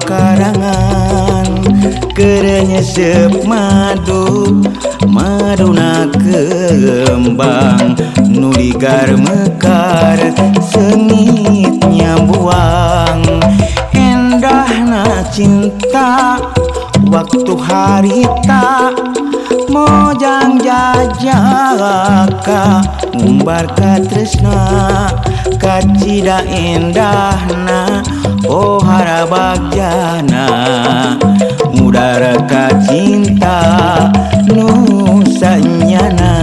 pakarangan keur nyesep madu maduna kembang nu ligar mekar sengit nyambuang endahna cinta waktu harita mojang jajaka ngumbar ka tresna kacida endahna pohara bagjana mudara ka cinta nu sanyana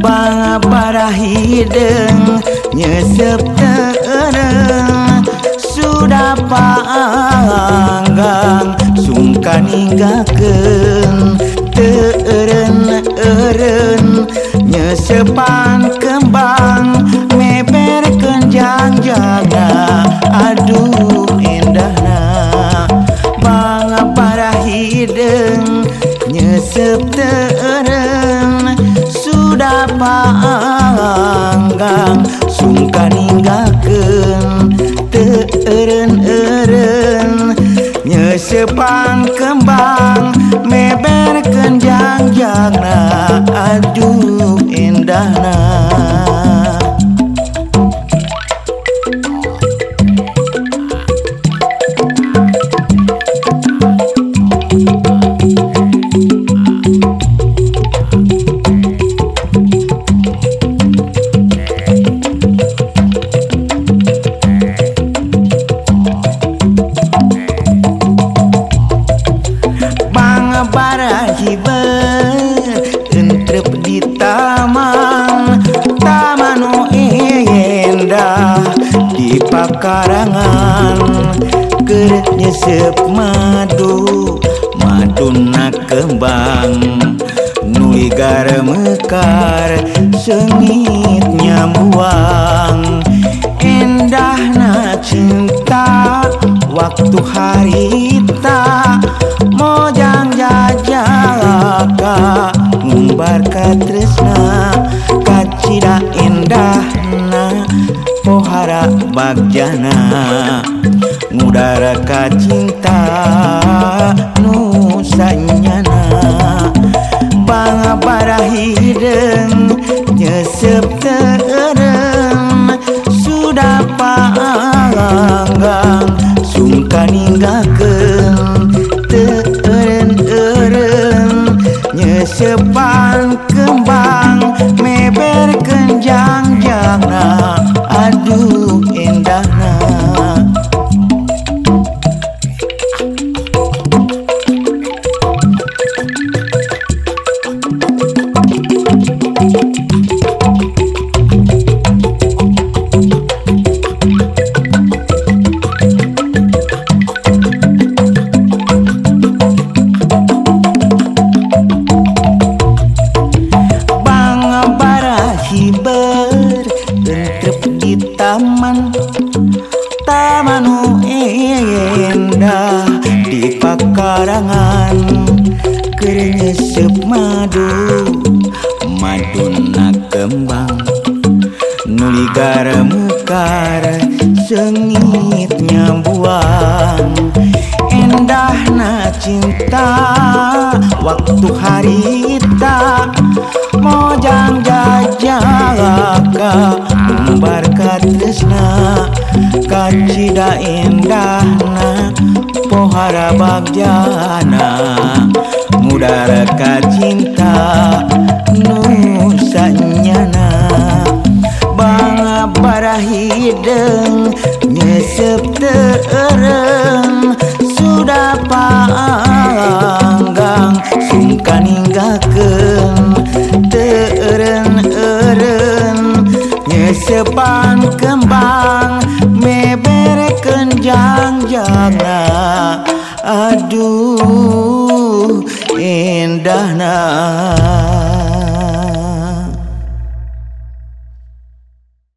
bangga para hideng nyesep teureung sudah panggang sungkan ninggakeun teureun nyesepan kembang meberkeun jangjagna aduh endahna bangga para hideng nyesep teureun sudah panggang sungkan ninggakeun teureun nyesepan kembang meberkeun jangjagna aduh endahna entrep di taman nu endah di pakarangan keur nyesep madu maduna kembang nu ligar mekar sengit nyambuang endahna cinta waktu harita mojang jajaka ngumbar ka tresna kacida endahna pohara bagjana ngudara ka cinta nu sanyana bangga bara hideng nyesep teureun sudah panggang sungkan ninggakeun teureun nyesepan kembang meberkeun jangjagna aduh endahna entrep di taman nu endah di pakarangan keur nyesep madu maduna kembang nu ligar mekar sengit nyambuang endahna cinta waktu harita mojang jajaka ngumbar ka tresna kacida endahna pohara bagjana mudara ka cinta nu sanyana bangga bara hideng nyesep teureun sudah panggang sungkan ninggakeun teureun nyesepan kembang meberkeun jangjagna aduh endahna